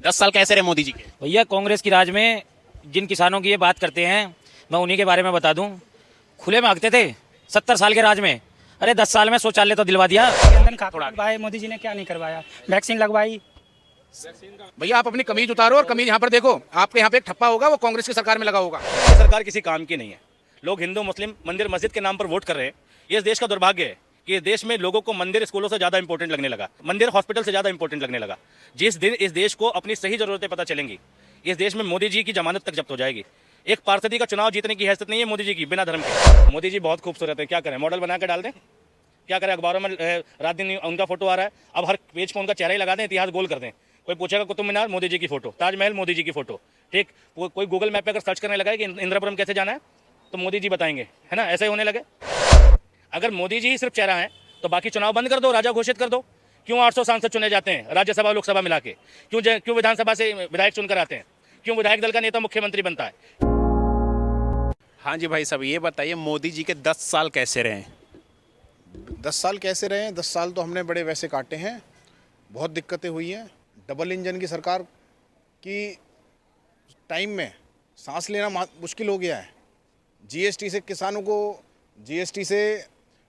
10 साल कैसे रहे मोदी जी के? भैया कांग्रेस की राज में जिन किसानों की ये बात करते हैं, मैं उन्हीं के बारे में बता दूं। खुले में हकते थे 70 साल के राज में। अरे 10 साल में शौचालय तो दिलवा दिया। जनधन खाता खुलवाए मोदी जी ने, क्या नहीं करवाया? वैक्सीन लगवाई। भैया आप अपनी कमीज उतारो और कमीज यहाँ पर देखो, आपके यहाँ पे एक ठप्पा होगा, वो कांग्रेस की सरकार में लगा होगा। ये सरकार किसी काम की नहीं है। लोग हिंदू मुस्लिम मंदिर मस्जिद के नाम पर वोट कर रहे हैं। ये इस देश का दुर्भाग्य है कि इस देश में लोगों को मंदिर स्कूलों से ज़्यादा इंपॉर्टेंट लगने लगा, मंदिर हॉस्पिटल से ज़्यादा इंपॉर्टेंट लगने लगा। जिस दिन इस देश को अपनी सही ज़रूरतें पता चलेंगी, इस देश में मोदी जी की जमानत तक जब्त हो जाएगी। एक पार्षदी का चुनाव जीतने की हैसियत नहीं है मोदी जी की, बिना धर्म के। मोदी जी बहुत खूबसूरत है, क्या करें, मॉडल बना के डाल दें, क्या करें, अखबारों में रात दिन उनका फोटो आ रहा है। अब हर पेज पर उनका चेहरा ही लगा दें, इतिहास गोल कर दें। कोई पूछेगा कुतुब मीनार, मोदी जी की फोटो, ताजमहल, मोदी जी की फोटो, ठीक। कोई गूगल मैप पे अगर सर्च करने लगा है कि इंदिरापुरम कैसे जाना है, तो मोदी जी बताएंगे, है ना, ऐसा ही होने लगे। अगर मोदी जी ही सिर्फ चेहरा है तो बाकी चुनाव बंद कर दो, राजा घोषित कर दो। क्यों 800 सांसद चुने जाते हैं राज्यसभा लोकसभा मिला के? क्यों विधानसभा से विधायक चुनकर आते हैं? क्यों विधायक दल का नेता मुख्यमंत्री बनता है? हाँ जी भाई साहब, ये बताइए मोदी जी के 10 साल कैसे रहे? 10 साल कैसे रहे हैं? 10 साल तो हमने बड़े वैसे काटे हैं, बहुत दिक्कतें हुई हैं। डबल इंजन की सरकार की टाइम में सांस लेना मुश्किल हो गया है। जीएसटी से किसानों को, जीएसटी से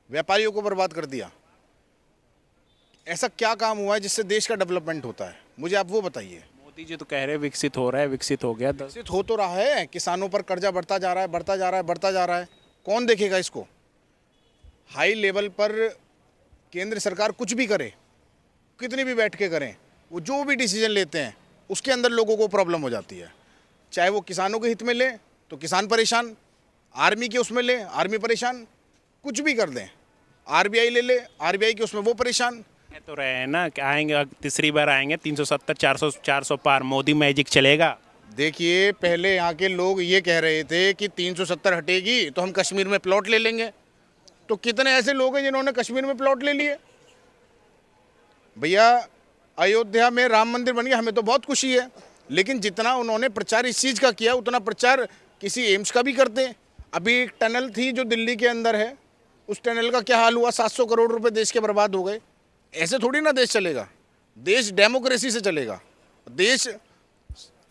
व्यापारियों को बर्बाद कर दिया। ऐसा क्या काम हुआ है जिससे देश का डेवलपमेंट होता है? मुझे आप वो बताइए। मोदी जी तो कह रहे हैं विकसित हो रहा है, विकसित हो गया। विकसित हो तो रहा है, किसानों पर कर्जा बढ़ता जा रहा है, बढ़ता जा रहा है, बढ़ता जा रहा है। कौन देखेगा इसको? हाई लेवल पर केंद्र सरकार कुछ भी करे, कितनी भी बैठ के करें, वो जो भी डिसीजन लेते हैं उसके अंदर लोगों को प्रॉब्लम हो जाती है। चाहे वो किसानों के हित में ले तो किसान परेशान, आर्मी के उसमें ले आर्मी परेशान, कुछ भी कर दें। आरबीआई ले ले, आरबीआई के उसमें वो परेशान। कह तो रहे हैं ना कि आएंगे, तीसरी बार आएंगे, 370 400 पार, मोदी मैजिक चलेगा। देखिए, पहले यहाँ के लोग ये कह रहे थे कि 370 हटेगी तो हम कश्मीर में प्लॉट ले लेंगे। तो कितने ऐसे लोग हैं जिन्होंने कश्मीर में प्लॉट ले लिए? भैया, अयोध्या में राम मंदिर बन गया, हमें तो बहुत खुशी है, लेकिन जितना उन्होंने प्रचार इस चीज़ का किया उतना प्रचार किसी एम्स का भी करते हैं। अभी एक टनल थी जो दिल्ली के अंदर है, उस टनल का क्या हाल हुआ? 700 करोड़ रुपए देश के बर्बाद हो गए। ऐसे थोड़ी ना देश चलेगा। देश डेमोक्रेसी से चलेगा, देश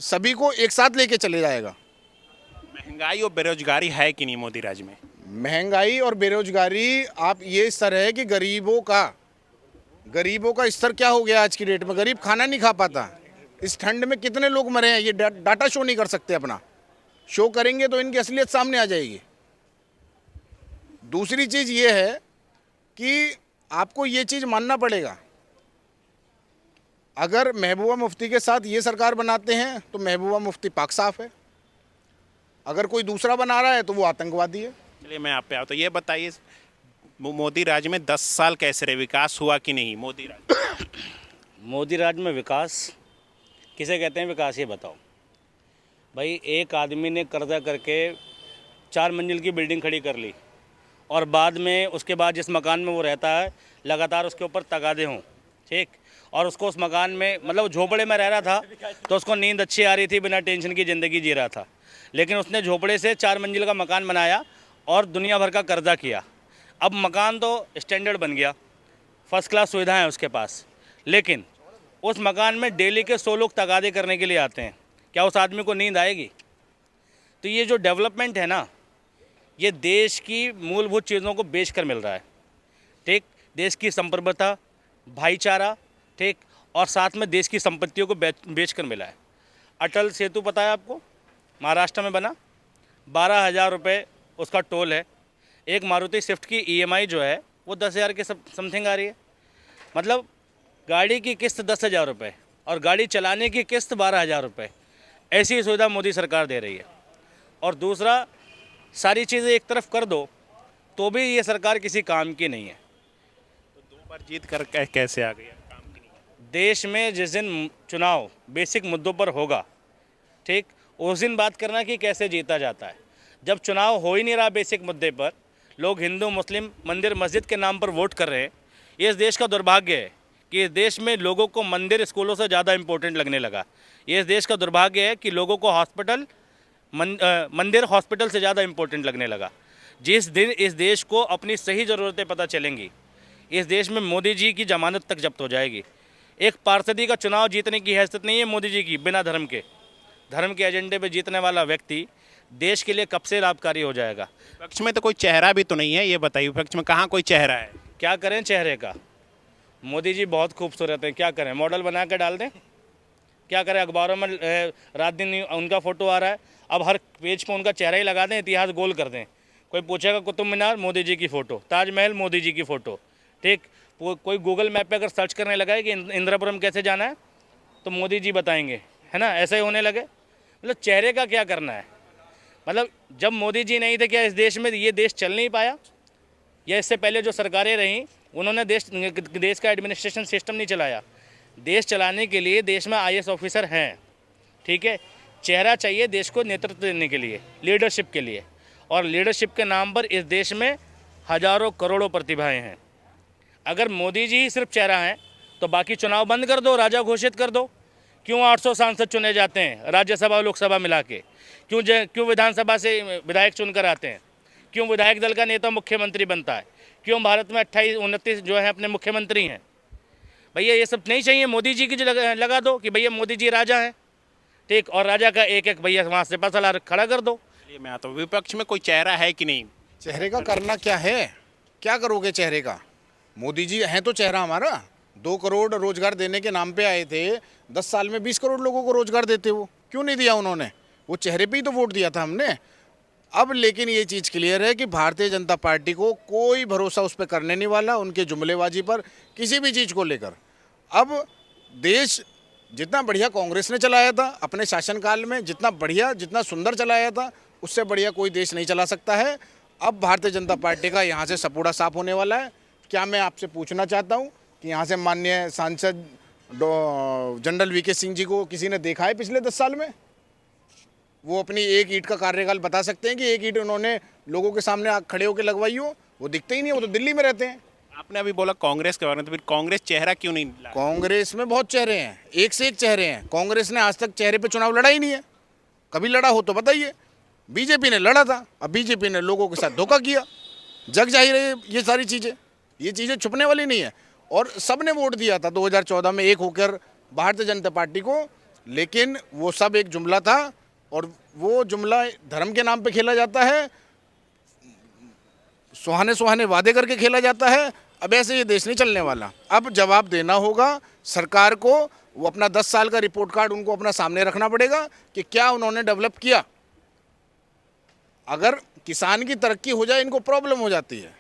सभी को एक साथ लेके चले जाएगा। महंगाई और बेरोजगारी है कि नहीं मोदी राज में? महंगाई और बेरोजगारी, आप ये स्तर है कि गरीबों का स्तर क्या हो गया आज की डेट में? गरीब खाना नहीं खा पाता। इस ठंड में कितने लोग मरे हैं, ये डाटा शो नहीं कर सकते। अपना शो करेंगे तो इनकी असलियत सामने आ जाएगी। दूसरी चीज़ ये है कि आपको ये चीज़ मानना पड़ेगा, अगर महबूबा मुफ्ती के साथ ये सरकार बनाते हैं तो महबूबा मुफ्ती पाक साफ है, अगर कोई दूसरा बना रहा है तो वो आतंकवादी है। चलिए मैं आप पे आता, तो ये बताइए मोदी राज में 10 साल कैसे रहे? विकास हुआ कि नहीं मोदी राज? मोदी राज में विकास किसे कहते हैं? विकास ये बताओ भाई। एक आदमी ने कर्जा करके 4 मंजिल की बिल्डिंग खड़ी कर ली और बाद में उसके बाद जिस मकान में वो रहता है लगातार उसके ऊपर तगादे हों, ठीक, और उसको उस मकान में, मतलब झोपड़े में रह रहा था तो उसको नींद अच्छी आ रही थी, बिना टेंशन की ज़िंदगी जी रहा था, लेकिन उसने झोपड़े से 4 मंजिल का मकान बनाया और दुनिया भर का कर्जा किया। अब मकान तो स्टैंडर्ड बन गया, फर्स्ट क्लास सुविधाएं हैं उसके पास, लेकिन उस मकान में डेली के 100 लोग तगादे करने के लिए आते हैं। क्या उस आदमी को नींद आएगी? तो ये जो डेवलपमेंट है ना, ये देश की मूलभूत चीज़ों को बेच कर मिल रहा है, ठीक। देश की संप्रभुता, भाईचारा, ठीक, और साथ में देश की संपत्तियों को बेच कर मिला है। अटल सेतु पता है आपको? महाराष्ट्र में बना, 12,000 रुपये उसका टोल है। एक मारुति स्विफ्ट की ईएमआई जो है वो 10,000 के समथिंग आ रही है। मतलब गाड़ी की किस्त 10,000 रुपये और गाड़ी चलाने की किस्त 12,000 रुपये। ऐसी सुविधा मोदी सरकार दे रही है। और दूसरा, सारी चीज़ें एक तरफ कर दो तो भी ये सरकार किसी काम की नहीं है। तो 2 बार जीत कर कैसे आ गया? काम की नहीं है। देश में जिस दिन चुनाव बेसिक मुद्दों पर होगा, ठीक, उस दिन बात करना कि कैसे जीता जाता है। जब चुनाव हो ही नहीं रहा बेसिक मुद्दे पर, लोग हिंदू मुस्लिम मंदिर मस्जिद के नाम पर वोट कर रहे हैं। ये इस देश का दुर्भाग्य है कि इस देश में लोगों को मंदिर स्कूलों से ज़्यादा इम्पोर्टेंट लगने लगा। ये इस देश का दुर्भाग्य है कि लोगों को मंदिर हॉस्पिटल से ज़्यादा इम्पोर्टेंट लगने लगा। जिस दिन इस देश को अपनी सही ज़रूरतें पता चलेंगी, इस देश में मोदी जी की जमानत तक जब्त हो जाएगी। एक पार्षदी का चुनाव जीतने की हैसियत नहीं है मोदी जी की बिना धर्म के एजेंडे पे जीतने वाला व्यक्ति देश के लिए कब से लाभकारी हो जाएगा। विपक्ष में तो कोई चेहरा भी तो नहीं है, ये बताइए विपक्ष में कहाँ कोई चेहरा है? क्या करें चेहरे का? मोदी जी बहुत खूबसूरत हैं, क्या करें, मॉडल बना कर डाल दें? क्या करें, अखबारों में रात दिन उनका फ़ोटो आ रहा है, अब हर पेज पर उनका चेहरा ही लगा दें, इतिहास गोल कर दें। कोई पूछेगा कुतुब मीनार, मोदी जी की फ़ोटो, ताजमहल, मोदी जी की फ़ोटो, ठीक। कोई गूगल मैप पे अगर सर्च करने लगा है कि इंदिरापुरम कैसे जाना है तो मोदी जी बताएंगे, है ना, ऐसे ही होने लगे। मतलब चेहरे का क्या करना है? मतलब जब मोदी जी नहीं थे क्या इस देश में ये देश चल नहीं पाया? या इससे पहले जो सरकारें रहीं उन्होंने देश का एडमिनिस्ट्रेशन सिस्टम नहीं चलाया? देश चलाने के लिए देश में IAS ऑफिसर हैं, ठीक है। चेहरा चाहिए देश को नेतृत्व देने के लिए, लीडरशिप के लिए, और लीडरशिप के नाम पर इस देश में हजारों करोड़ों प्रतिभाएं हैं। अगर मोदी जी ही सिर्फ चेहरा हैं तो बाकी चुनाव बंद कर दो, राजा घोषित कर दो। क्यों 800 सांसद चुने जाते हैं राज्यसभा और लोकसभा मिला के? क्यों विधानसभा से विधायक चुनकर आते हैं? क्यों विधायक दल का नेता मुख्यमंत्री बनता है? क्यों भारत में 28-29 जो है अपने मुख्यमंत्री हैं? भैया ये सब नहीं चाहिए, मोदी जी की लगा दो कि भैया मोदी जी राजा हैं, ठीक, और राजा का एक एक भैया वहाँ से पसला खड़ा कर दो। चलिए मैं आता हूँ, विपक्ष में कोई चेहरा है कि नहीं? चेहरे का करना क्या है? क्या करोगे चेहरे का? मोदी जी हैं तो चेहरा हमारा। 2 करोड़ रोजगार देने के नाम पे आए थे, 10 साल में 20 करोड़ लोगों को रोजगार देते। वो क्यों नहीं दिया उन्होंने? वो चेहरे पे ही तो वोट दिया था हमने। अब लेकिन ये चीज़ क्लियर है कि भारतीय जनता पार्टी को कोई भरोसा उस पर करने नहीं वाला, उनके जुमलेबाजी पर, किसी भी चीज़ को लेकर। अब देश जितना बढ़िया कांग्रेस ने चलाया था अपने शासनकाल में, जितना बढ़िया, जितना सुंदर चलाया था, उससे बढ़िया कोई देश नहीं चला सकता है। अब भारतीय जनता पार्टी का यहाँ से सपूड़ा साफ होने वाला है। क्या मैं आपसे पूछना चाहता हूँ कि यहाँ से माननीय सांसद जनरल VK सिंह जी को किसी ने देखा है पिछले 10 साल में? वो अपनी एक ईंट का कार्यकाल बता सकते हैं कि एक ईंट उन्होंने लोगों के सामने खड़े होकर लगवाई हो? वो दिखते ही नहीं, वो तो दिल्ली में रहते हैं। आपने अभी बोला कांग्रेस के बारे में, तो फिर कांग्रेस चेहरा क्यों नहीं लाया? कांग्रेस में बहुत चेहरे हैं, एक से एक चेहरे हैं। कांग्रेस ने आज तक चेहरे पे चुनाव लड़ा ही नहीं है। कभी लड़ा हो तो बताइए। बीजेपी ने लड़ा था, अब बीजेपी ने लोगों के साथ धोखा किया। जग जाहिर है ये सारी चीज़ें, ये चीज़ें छुपने वाली नहीं है। और सब ने वोट दिया था 2014 में एक होकर भारतीय जनता पार्टी को, लेकिन वो सब एक जुमला था, और वो जुमला धर्म के नाम पे खेला जाता है, सुहाने सुहाने वादे करके खेला जाता है। अब ऐसे ये देश नहीं चलने वाला। अब जवाब देना होगा सरकार को। वो अपना 10 साल का रिपोर्ट कार्ड उनको अपना सामने रखना पड़ेगा कि क्या उन्होंने डेवलप किया। अगर किसान की तरक्की हो जाए इनको प्रॉब्लम हो जाती है।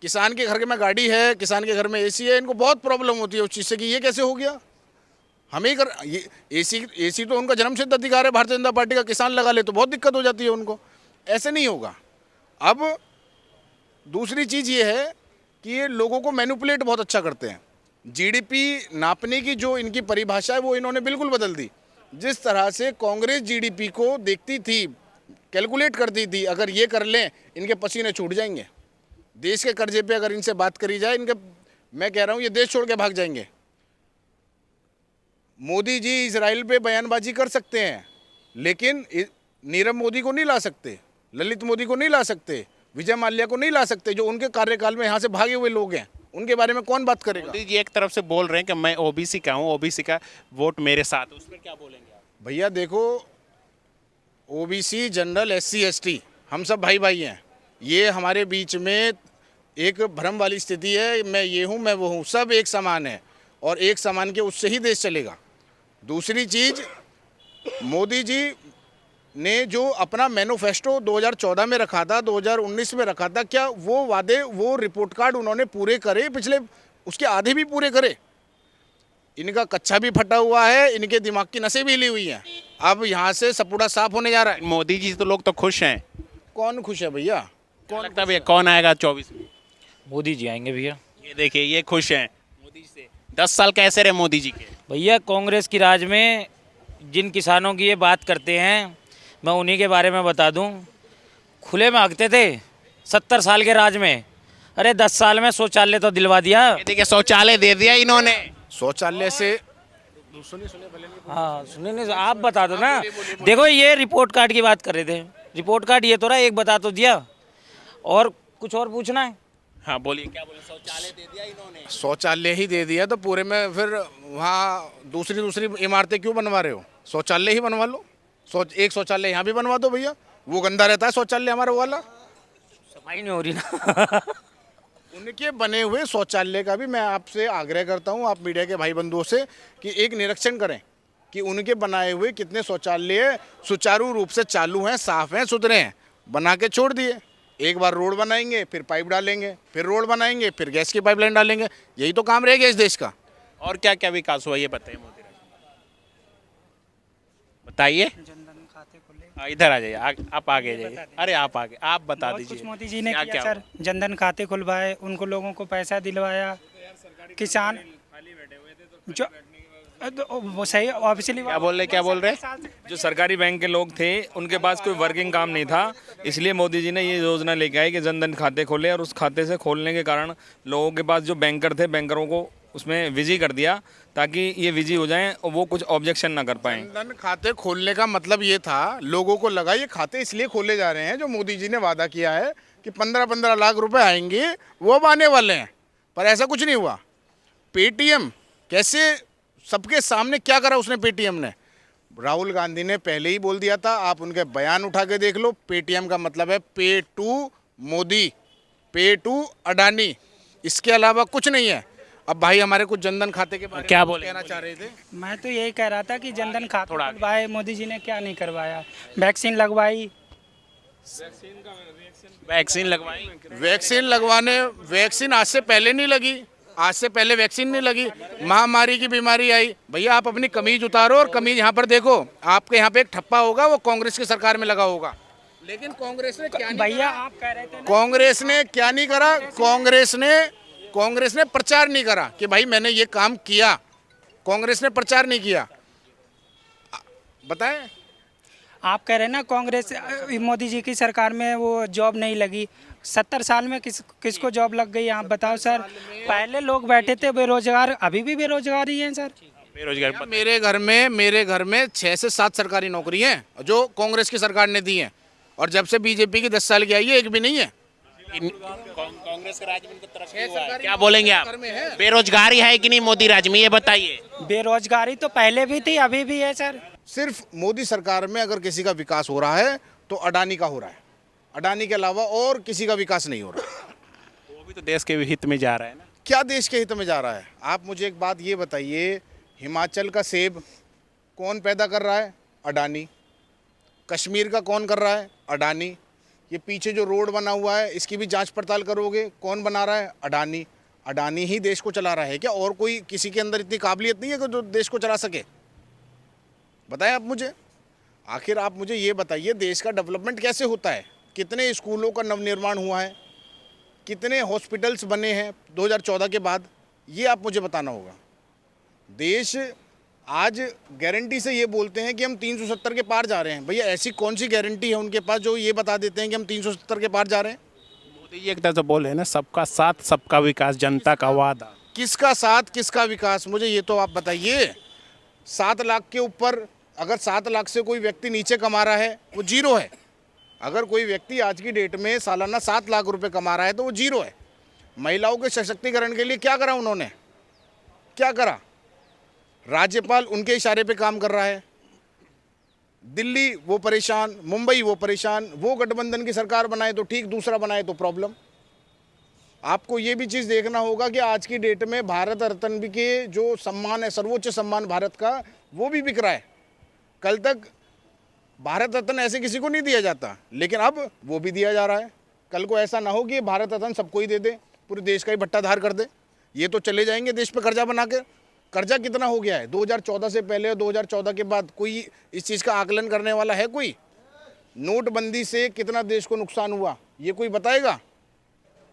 किसान के घर में गाड़ी है, किसान के घर में AC है, इनको बहुत प्रॉब्लम होती है उस चीज़ से कि ये कैसे हो गया। हमें ही ये AC तो उनका जन्मसिद्ध अधिकार है भारतीय जनता पार्टी का। किसान लगा ले तो बहुत दिक्कत हो जाती है उनको। ऐसे नहीं होगा। अब दूसरी चीज़ ये है कि ये लोगों को मैनिपुलेट बहुत अच्छा करते हैं। GDP नापने की जो इनकी परिभाषा है वो इन्होंने बिल्कुल बदल दी। जिस तरह से कांग्रेस GDP को देखती थी, कैलकुलेट करती थी, अगर ये कर लें इनके पसीने छूट जाएंगे। देश के कर्जे पे अगर इनसे बात करी जाए, इनके, मैं कह रहा हूँ ये देश छोड़ के भाग जाएंगे। मोदी जी इजराइल पे बयानबाजी कर सकते हैं, लेकिन नीरव मोदी को नहीं ला सकते, ललित मोदी को नहीं ला सकते, विजय माल्या को नहीं ला सकते, जो उनके कार्यकाल में यहाँ से भागे हुए लोग हैं। उनके बारे में कौन बात करेगा? मोदी जी एक तरफ से बोल रहे हैं कि मैं OBC का हूँ, OBC का वोट मेरे साथ, उस पर क्या बोलेंगे आप? भैया देखो, OBC, जनरल, SC ST हम सब भाई भाई हैं। ये हमारे बीच में एक भ्रम वाली स्थिति है, मैं ये हूँ, मैं वो हूँ, सब एक समान है, और एक समान के उससे ही देश चलेगा। दूसरी चीज़, मोदी जी ने जो अपना मैनिफेस्टो 2014 में रखा था, 2019 में रखा था, क्या वो वादे, वो रिपोर्ट कार्ड उन्होंने पूरे करे? पिछले उसके आधे भी पूरे करे। इनका कच्चा भी फटा हुआ है, इनके दिमाग की नसें भी हिली हुई हैं। अब यहाँ से सपूड़ा साफ होने जा रहा है। मोदी जी से तो लोग तो खुश हैं। कौन खुश है भैया? कौन लगता है भैया कौन आएगा 24 में? मोदी जी आएंगे भैया। ये देखिए, ये खुश हैं मोदी से। 10 साल कैसे रहे मोदी जी के? भैया कांग्रेस की राज में जिन किसानों की ये बात करते हैं, मैं उन्हीं के बारे में बता दूं। खुले में हकते थे 70 साल के राज में। अरे 10 साल में शौचालय तो दिलवा दिया। ये देखिए, शौचालय दे दिया इन्होंने। शौचालय से हाँ सुनिए नहीं, आप बता दो ना। देखो ये रिपोर्ट कार्ड की बात कर रहे थे, रिपोर्ट कार्ड ये तो रहा, एक बता तो दिया, और कुछ और पूछना है? हाँ बोलिए, क्या बोले? शौचालय दे दिया इन्होंने। शौचालय ही दे दिया तो पूरे में फिर वहाँ दूसरी दूसरी इमारतें क्यों बनवा रहे हो? शौचालय ही बनवा लो। एक शौचालय यहाँ भी बनवा दो भैया, वो गंदा रहता है शौचालय हमारा वाला। सफाई नहीं हो रही ना। उनके बने हुए शौचालय का भी मैं आपसे आग्रह करता हूँ, आप मीडिया के भाई बंधुओं से, कि एक निरीक्षण करें कि उनके बनाए हुए कितने शौचालय सुचारू रूप से चालू हैं, साफ हैं, सुथरे हैं। बना के छोड़ दिए, एक बार रोड बनाएंगे, फिर पाइप डालेंगे, फिर रोड बनाएंगे, फिर गैस की पाइपलाइन डालेंगे। यही तो काम रह गया इस देश का। और क्या क्या विकास हुआ ये बताइए मोदी राज में। बताइए। जनधन खाते खुले, हाँ, इधर आ जाइए, आप आगे जाइए। अरे आप आगे, आप बता बहुत दीजिए कुछ मोदी जी ने क्या किया क्या सर। जनधन खाते खुलवाए, उनको लोगों को पैसा दिलवाया, किसान जो वो सही ऑब्वियसली क्या बोल रहे हैं? जो सरकारी बैंक के लोग थे उनके पास कोई वर्किंग काम नहीं था, इसलिए मोदी जी ने ये योजना लेके आए कि जनधन खाते खोले, और उस खाते से खोलने के कारण लोगों के पास जो बैंकर थे, बैंकरों को उसमें विजी कर दिया ताकि ये विजी हो जाएं और वो कुछ ऑब्जेक्शन ना कर पाएं। जनधन खाते खोलने का मतलब ये था, लोगों को लगा ये खाते इसलिए खोले जा रहे हैं जो मोदी जी ने वादा किया है कि 15-15 लाख रुपए आएंगे, वो अब आने वाले हैं, पर ऐसा कुछ नहीं हुआ। पेटीएम कैसे, सबके सामने क्या करा उसने पेटीएम ने? राहुल गांधी ने पहले ही बोल दिया था, आप उनके बयान उठा के देख लो, पेटीएम का मतलब है पे टू मोदी, पे टू अडानी, इसके अलावा कुछ नहीं है। अब भाई हमारे कुछ जनधन खाते के बारे क्या में बोले? कहना चाह रहे थे। मैं तो यही कह रहा था कि जनधन खाते थोड़ा खुलवाए, मोदी जी ने क्या नहीं करवाया? वैक्सीन लगवाई, वैक्सीन लगवाई। वैक्सीन आज से पहले नहीं लगी, आज से पहले वैक्सीन नहीं लगी। महामारी की बीमारी आई, भैया आप अपनी कमीज उतारो और कमीज यहाँ पर देखो, आपके यहाँ पे एक ठप्पा होगा, वो कांग्रेस की सरकार में लगा होगा। लेकिन कांग्रेस ने क्या नहीं भैया करा? आप कह रहे थे ना, कांग्रेस ने क्या नहीं करा? कांग्रेस ने प्रचार नहीं करा कि भाई मैंने ये काम किया। कांग्रेस ने प्रचार नहीं किया। बताएं। आप कह रहे हैं ना कांग्रेस मोदी जी की सरकार में वो जॉब नहीं लगी। 70 साल में किसको जॉब लग गई आप बताओ सर? पहले लोग बैठे थे बेरोजगार, अभी भी बेरोजगार ही हैं सर। बेरोजगार। मेरे घर में 6 से 7 सरकारी नौकरी हैं जो कांग्रेस की सरकार ने दी हैं, और जब से बीजेपी की 10 साल की आई है एक भी नहीं है। कांग्रेस के राज में इनको तरक्की हुआ है। क्या बोलेंगे आप? बेरोजगारी है कि नहीं मोदी राज में, ये बताइए। बेरोजगारी तो पहले भी थी, अभी भी है सर। सिर्फ मोदी सरकार में अगर किसी का विकास हो रहा है तो अडानी का हो रहा है, अडानी के अलावा और किसी का विकास नहीं हो रहा। वो भी तो देश के हित में जा रहा है ना। क्या देश के हित में जा रहा है? आप मुझे एक बात ये बताइए, हिमाचल का सेब कौन पैदा कर रहा है? अडानी। कश्मीर का कौन कर रहा है? अडानी। ये पीछे जो रोड बना हुआ है इसकी भी जांच पड़ताल करोगे, कौन बना रहा है? अडानी। अडानी ही देश को चला रहा है क्या? और कोई किसी के अंदर इतनी काबिलियत नहीं है कि जो देश को चला सके? बताएं आप मुझे। आखिर आप मुझे ये बताइए, देश का डेवलपमेंट कैसे होता है? कितने स्कूलों का नवनिर्माण हुआ है, कितने हॉस्पिटल्स बने हैं 2014 के बाद, ये आप मुझे बताना होगा। देश आज गारंटी से ये बोलते हैं कि हम 370 के पार जा रहे हैं। भैया ऐसी कौन सी गारंटी है उनके पास जो ये बता देते हैं कि हम 370 के पार जा रहे हैं? मोदी जी एक तरह से बोल रहे हैं ना, सबका साथ सबका विकास, जनता का वादा। किसका साथ किसका विकास, मुझे ये तो आप बताइए। 7 लाख के ऊपर, अगर 7 लाख से कोई व्यक्ति नीचे कमा रहा है वो जीरो है। अगर कोई व्यक्ति आज की डेट में सालाना 7 लाख रुपए कमा रहा है तो वो जीरो है। महिलाओं के सशक्तिकरण के लिए क्या करा उन्होंने? क्या करा? राज्यपाल उनके इशारे पे काम कर रहा है। दिल्ली वो परेशान, मुंबई वो परेशान। वो गठबंधन की सरकार बनाए तो ठीक, दूसरा बनाए तो प्रॉब्लम। आपको ये भी चीज़ देखना होगा कि आज की डेट में भारत रत्न भी के जो सम्मान है, सर्वोच्च सम्मान भारत का, वो भी बिक रहा है। कल तक भारत रत्न ऐसे किसी को नहीं दिया जाता, लेकिन अब वो भी दिया जा रहा है। कल को ऐसा ना हो कि भारत रत्न सबको ही दे दे, पूरे देश का ही भट्टाधार कर दे। ये तो चले जाएंगे देश पे कर्जा बना के। कर्जा कितना हो गया है 2014 से पहले और 2014 के बाद? कोई इस चीज़ का आकलन करने वाला है कोई? नोटबंदी से कितना देश को नुकसान हुआ ये कोई बताएगा?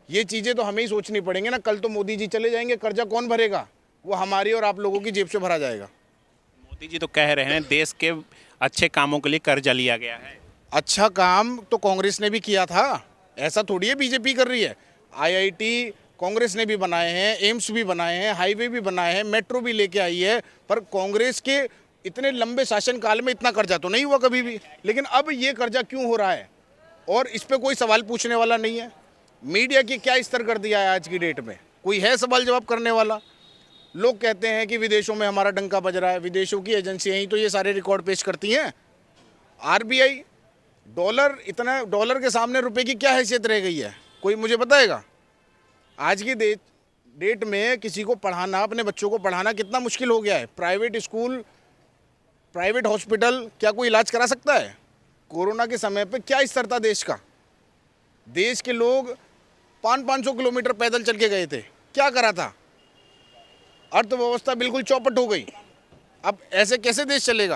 ये चीज़ें तो हमें ही सोचनी पड़ेंगे ना। कल तो मोदी जी चले जाएंगे, कर्जा कौन भरेगा? वो हमारी और आप लोगों की जेब से भरा जाएगा। मोदी जी तो कह रहे हैं देश के अच्छे कामों के लिए कर्जा लिया गया है। अच्छा काम तो कांग्रेस ने भी किया था, ऐसा थोड़ी है बीजेपी कर रही है। आईआईटी कांग्रेस ने भी बनाए हैं, एम्स भी बनाए हैं, हाईवे भी बनाए हैं, मेट्रो भी लेके आई है। पर कांग्रेस के इतने लंबे शासनकाल में इतना कर्जा तो नहीं हुआ कभी भी। लेकिन अब ये कर्जा क्यों हो रहा है और इस पर कोई सवाल पूछने वाला नहीं है। मीडिया की क्या स्तर कर दिया है आज की डेट में? कोई है सवाल जवाब करने वाला? लोग कहते हैं कि विदेशों में हमारा डंका बज रहा है, विदेशों की एजेंसियां ही तो ये सारे रिकॉर्ड पेश करती हैं। आरबीआई डॉलर के सामने रुपए की क्या हैसियत रह गई है, कोई मुझे बताएगा? आज की डेट में किसी को पढ़ाना, अपने बच्चों को पढ़ाना कितना मुश्किल हो गया है। प्राइवेट स्कूल, प्राइवेट हॉस्पिटल, क्या कोई इलाज करा सकता है? कोरोना के समय पे क्या स्तर था देश का? देश के लोग 500-500 किलोमीटर पैदल चल के गए थे, क्या करा था? अर्थव्यवस्था बिल्कुल चौपट हो गई। अब ऐसे कैसे देश चलेगा?